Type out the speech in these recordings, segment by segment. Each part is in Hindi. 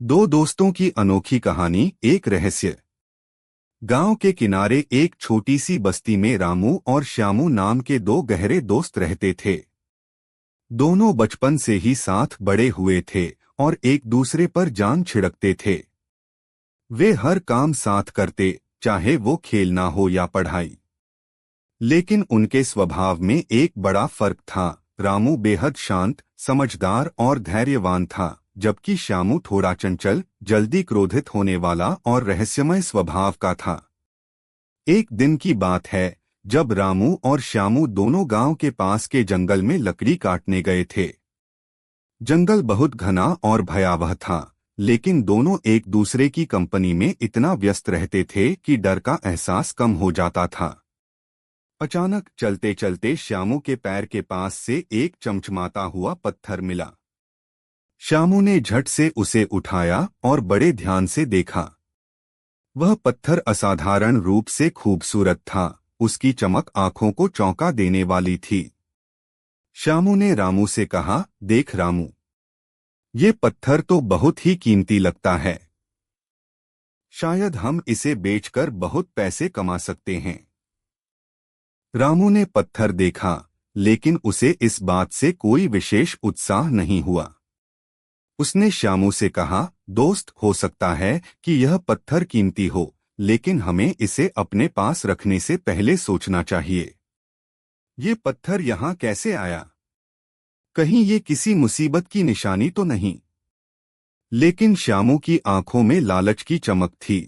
दो दोस्तों की अनोखी कहानी। एक रहस्य। गांव के किनारे एक छोटी सी बस्ती में रामू और श्यामू नाम के दो गहरे दोस्त रहते थे। दोनों बचपन से ही साथ बड़े हुए थे और एक दूसरे पर जान छिड़कते थे। वे हर काम साथ करते, चाहे वो खेलना हो या पढ़ाई। लेकिन उनके स्वभाव में एक बड़ा फर्क था। रामू बेहद शांत, समझदार और धैर्यवान था, जबकि श्यामू थोड़ा चंचल, जल्दी क्रोधित होने वाला और रहस्यमय स्वभाव का था। एक दिन की बात है, जब रामू और श्यामू दोनों गांव के पास के जंगल में लकड़ी काटने गए थे। जंगल बहुत घना और भयावह था, लेकिन दोनों एक दूसरे की कंपनी में इतना व्यस्त रहते थे कि डर का एहसास कम हो जाता था। अचानक चलते चलते श्यामू के पैर के पास से एक चमचमाता हुआ पत्थर मिला। श्यामू ने झट से उसे उठाया और बड़े ध्यान से देखा। वह पत्थर असाधारण रूप से खूबसूरत था। उसकी चमक आंखों को चौंका देने वाली थी। श्यामू ने रामू से कहा, देख रामू, ये पत्थर तो बहुत ही कीमती लगता है। शायद हम इसे बेचकर बहुत पैसे कमा सकते हैं। रामू ने पत्थर देखा, लेकिन उसे इस बात से कोई विशेष उत्साह नहीं हुआ। उसने श्यामू से कहा, दोस्त, हो सकता है कि यह पत्थर कीमती हो, लेकिन हमें इसे अपने पास रखने से पहले सोचना चाहिए। ये पत्थर यहाँ कैसे आया? कहीं ये किसी मुसीबत की निशानी तो नहीं? लेकिन श्यामू की आंखों में लालच की चमक थी।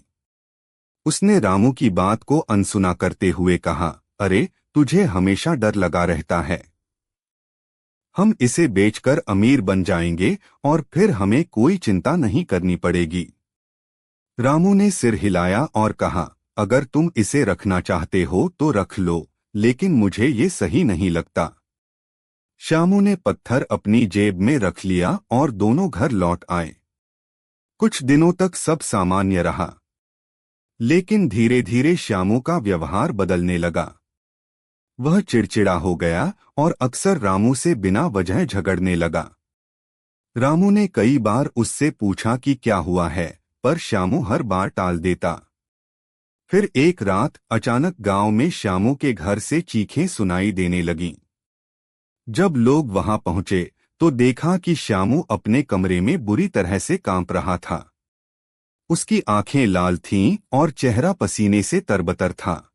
उसने रामू की बात को अनसुना करते हुए कहा, अरे, तुझे हमेशा डर लगा रहता है। हम इसे बेचकर अमीर बन जाएंगे और फिर हमें कोई चिंता नहीं करनी पड़ेगी। रामू ने सिर हिलाया और कहा, अगर तुम इसे रखना चाहते हो तो रख लो, लेकिन मुझे ये सही नहीं लगता। श्यामू ने पत्थर अपनी जेब में रख लिया और दोनों घर लौट आए। कुछ दिनों तक सब सामान्य रहा, लेकिन धीरे धीरे श्यामू का व्यवहार बदलने लगा। वह चिड़चिड़ा हो गया और अक्सर रामू से बिना वजह झगड़ने लगा। रामू ने कई बार उससे पूछा कि क्या हुआ है, पर श्यामू हर बार टाल देता। फिर एक रात अचानक गांव में श्यामू के घर से चीखें सुनाई देने लगीं। जब लोग वहां पहुंचे तो देखा कि श्यामू अपने कमरे में बुरी तरह से कांप रहा था। उसकी आंखें लाल थीं और चेहरा पसीने से तरबतर था।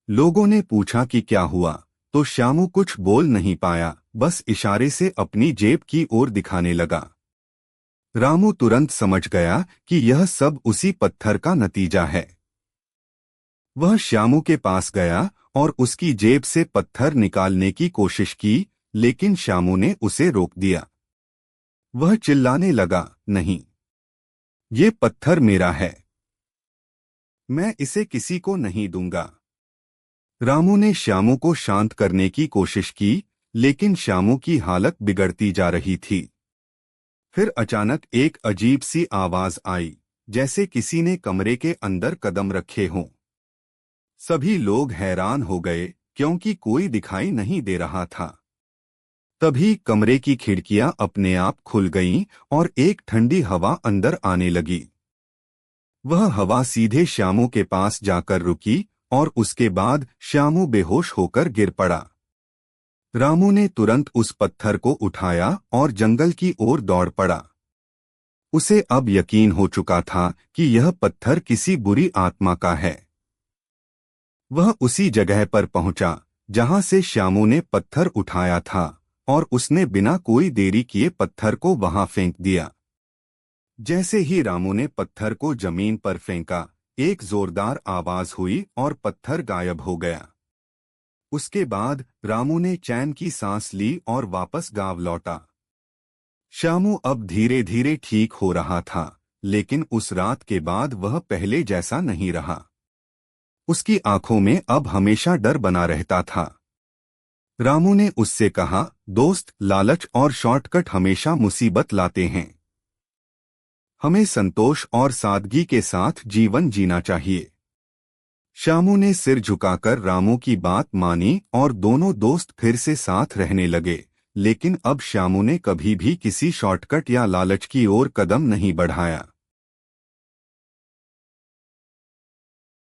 लोगों ने पूछा कि क्या हुआ, तो श्यामू कुछ बोल नहीं पाया, बस इशारे से अपनी जेब की ओर दिखाने लगा। रामू तुरंत समझ गया कि यह सब उसी पत्थर का नतीजा है। वह श्यामू के पास गया और उसकी जेब से पत्थर निकालने की कोशिश की, लेकिन श्यामू ने उसे रोक दिया। वह चिल्लाने लगा, नहीं, ये पत्थर मेरा है, मैं इसे किसी को नहीं दूंगा। रामू ने श्यामू को शांत करने की कोशिश की, लेकिन श्यामू की हालत बिगड़ती जा रही थी। फिर अचानक एक अजीब सी आवाज आई, जैसे किसी ने कमरे के अंदर कदम रखे हों। सभी लोग हैरान हो गए, क्योंकि कोई दिखाई नहीं दे रहा था। तभी कमरे की खिड़कियां अपने आप खुल गईं और एक ठंडी हवा अंदर आने लगी। वह हवा सीधे श्यामू के पास जाकर रुकी और उसके बाद श्यामू बेहोश होकर गिर पड़ा। रामू ने तुरंत उस पत्थर को उठाया और जंगल की ओर दौड़ पड़ा। उसे अब यकीन हो चुका था कि यह पत्थर किसी बुरी आत्मा का है। वह उसी जगह पर पहुंचा जहां से श्यामू ने पत्थर उठाया था और उसने बिना कोई देरी किए पत्थर को वहां फेंक दिया। जैसे ही रामू ने पत्थर को जमीन पर फेंका, एक जोरदार आवाज हुई और पत्थर गायब हो गया। उसके बाद रामू ने चैन की सांस ली और वापस गांव लौटा। श्यामू अब धीरे धीरे ठीक हो रहा था, लेकिन उस रात के बाद वह पहले जैसा नहीं रहा। उसकी आंखों में अब हमेशा डर बना रहता था। रामू ने उससे कहा, दोस्त, लालच और शॉर्टकट हमेशा मुसीबत लाते हैं। हमें संतोष और सादगी के साथ जीवन जीना चाहिए। श्यामू ने सिर झुकाकर रामू की बात मानी और दोनों दोस्त फिर से साथ रहने लगे, लेकिन अब श्यामू ने कभी भी किसी शॉर्टकट या लालच की ओर कदम नहीं बढ़ाया।